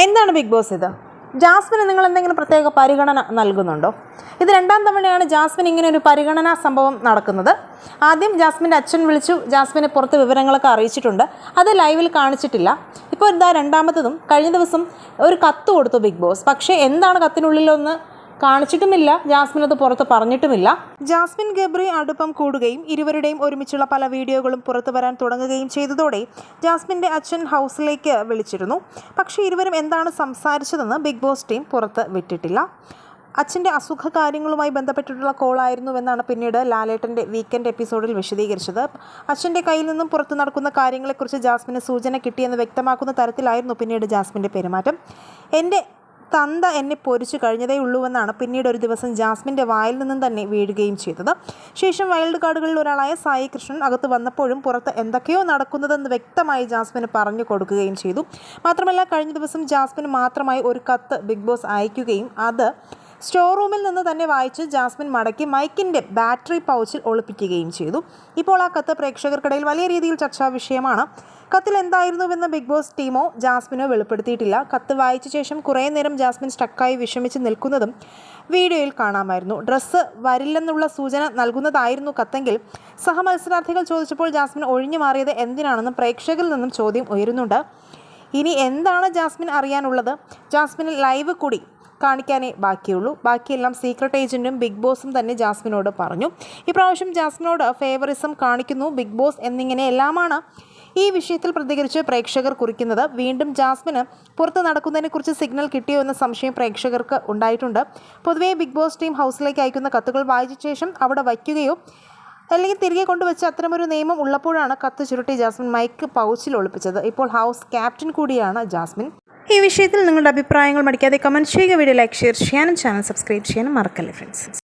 എന്താണ് big boss ഇത്? ജാസ്മിന് നിങ്ങൾ എന്തെങ്കിലും പ്രത്യേക പരിഗണന നൽകുന്നുണ്ടോ? ഇത് രണ്ടാം തവണയാണ് ജാസ്മിൻ ഇങ്ങനെ ഒരു പരിഗണനാ സംഭവം നടക്കുന്നത്. ആദ്യം ജാസ്മിൻ്റെ അച്ഛൻ വിളിച്ചു ജാസ്മിനെ പുറത്ത് വിവരങ്ങളൊക്കെ അറിയിച്ചിട്ടുണ്ട്. അത് ലൈവിൽ കാണിച്ചിട്ടില്ല. ഇപ്പോൾ ഇതാ രണ്ടാമത്തതും കഴിഞ്ഞ ദിവസം ഒരു കത്ത് കൊടുത്തു ബിഗ് ബോസ്. പക്ഷേ എന്താണ് കത്തിനുള്ളിലൊന്ന് കാണിച്ചിട്ടുമില്ല. ജാസ്മിൻ അത് പുറത്ത് പറഞ്ഞിട്ടുമില്ല. ജാസ്മിൻ ഗബ്രി അടുപ്പം കൂടുകയും ഇരുവരുടെയും ഒരുമിച്ചുള്ള പല വീഡിയോകളും പുറത്തു വരാൻ തുടങ്ങുകയും ചെയ്തതോടെ ജാസ്മിൻ്റെ അച്ഛൻ ഹൗസിലേക്ക് വിളിച്ചിരുന്നു. പക്ഷേ ഇരുവരും എന്താണ് സംസാരിച്ചതെന്ന് ബിഗ് ബോസ് ടീം പുറത്ത് വിട്ടിട്ടില്ല. അച്ഛൻ്റെ അസുഖ കാര്യങ്ങളുമായി ബന്ധപ്പെട്ടിട്ടുള്ള കോളായിരുന്നുവെന്നാണ് പിന്നീട് ലാലേട്ടൻ്റെ വീക്കെൻഡ് എപ്പിസോഡിൽ വിശദീകരിച്ചത്. അച്ഛൻ്റെ കയ്യിൽ നിന്നും പുറത്ത് നടക്കുന്ന കാര്യങ്ങളെക്കുറിച്ച് ജാസ്മിന് സൂചന കിട്ടിയെന്ന് വ്യക്തമാക്കുന്ന തരത്തിലായിരുന്നു പിന്നീട് ജാസ്മിൻ്റെ പെരുമാറ്റം. എൻ്റെ തന്ത എന്നെ പൊരിച്ചു കഴിഞ്ഞതേ ഉള്ളൂവെന്നാണ് പിന്നീട് ഒരു ദിവസം ജാസ്മിൻ്റെ വായിൽ നിന്നും തന്നെ വീഴുകയും ചെയ്തത്. ശേഷം വൈൽഡ് കാർഡുകളിൽ ഒരാളായ സായി കൃഷ്ണൻ അകത്ത് വന്നപ്പോഴും പുറത്ത് എന്തൊക്കെയോ നടക്കുന്നതെന്ന് വ്യക്തമായി ജാസ്മിന് പറഞ്ഞു കൊടുക്കുകയും ചെയ്തു. മാത്രമല്ല കഴിഞ്ഞ ദിവസം ജാസ്മിന് മാത്രമായി ഒരു കത്ത് ബിഗ് ബോസ് അയക്കുകയും അത് സ്റ്റോർ റൂമിൽ നിന്ന് തന്നെ വായിച്ച് ജാസ്മിൻ മടക്കി മൈക്കിൻ്റെ ബാറ്ററി പൗച്ചിൽ ഒളിപ്പിക്കുകയും ചെയ്തു. ഇപ്പോൾ ആ കത്ത് പ്രേക്ഷകർക്കിടയിൽ വലിയ രീതിയിൽ ചർച്ചാ വിഷയമാണ്. കത്തിൽ എന്തായിരുന്നുവെന്ന് ബിഗ് ബോസ് ടീമോ ജാസ്മിനോ വെളിപ്പെടുത്തിയിട്ടില്ല. കത്ത് വായിച്ച ശേഷം കുറേ നേരം ജാസ്മിൻ സ്റ്റക്കായി വിഷമിച്ച് നിൽക്കുന്നതും വീഡിയോയിൽ കാണാമായിരുന്നു. ഡ്രസ്സ് വരില്ലെന്നുള്ള സൂചന നൽകുന്നതായിരുന്നു കത്തെങ്കിൽ സഹമത്സരാർത്ഥികൾ ചോദിച്ചപ്പോൾ ജാസ്മിൻ ഒഴിഞ്ഞു മാറിയത് എന്തിനാണെന്ന് പ്രേക്ഷകരിൽ നിന്നും ചോദ്യം ഉയരുന്നുണ്ട്. ഇനി എന്താണ് ജാസ്മിൻ അറിയാനുള്ളത്? ജാസ്മിന് ലൈവ് കൂടി കാണിക്കാനേ ബാക്കിയുള്ളൂ. ബാക്കിയെല്ലാം സീക്രട്ട് ഏജൻറ്റും ബിഗ് ബോസും തന്നെ ജാസ്മിനോട് പറഞ്ഞു. ഇപ്രാവശ്യം ജാസ്മിനോട് ഫേവറിസം കാണിക്കുന്നു ബിഗ് ബോസ് എന്നിങ്ങനെ എല്ലാമാണ് ഈ വിഷയത്തിൽ പ്രതികരിച്ച് പ്രേക്ഷകർ കുറിക്കുന്നത്. വീണ്ടും ജാസ്മിന് പുറത്ത് നടക്കുന്നതിനെക്കുറിച്ച് സിഗ്നൽ കിട്ടിയോ എന്ന സംശയം പ്രേക്ഷകർക്ക് ഉണ്ടായിട്ടുണ്ട്. പൊതുവേ ബിഗ് ബോസ് ടീം ഹൗസിലേക്ക് അയക്കുന്ന കത്തുകൾ വായിച്ച ശേഷം അവിടെ വയ്ക്കുകയോ അല്ലെങ്കിൽ തിരികെ കൊണ്ടുവച്ച് അത്തരമൊരു നിയമം ഉള്ളപ്പോഴാണ് കത്ത് ചുരുട്ടി ജാസ്മിൻ മൈക്ക് പൗച്ചിൽ ഒളിപ്പിച്ചത്. ഇപ്പോൾ ഹൗസ് ക്യാപ്റ്റൻ കൂടിയാണ് ജാസ്മിൻ. ഈ വിഷയത്തിൽ നിങ്ങളുടെ അഭിപ്രായങ്ങൾ മടിക്കാതെ കമൻറ്റ് ചെയ്യുക. വീഡിയോ ലൈക്ക് ഷെയർ ചെയ്യാനും ചാനൽ സബ്സ്ക്രൈബ് ചെയ്യാനും മറക്കല്ലേ ഫ്രണ്ട്സ്.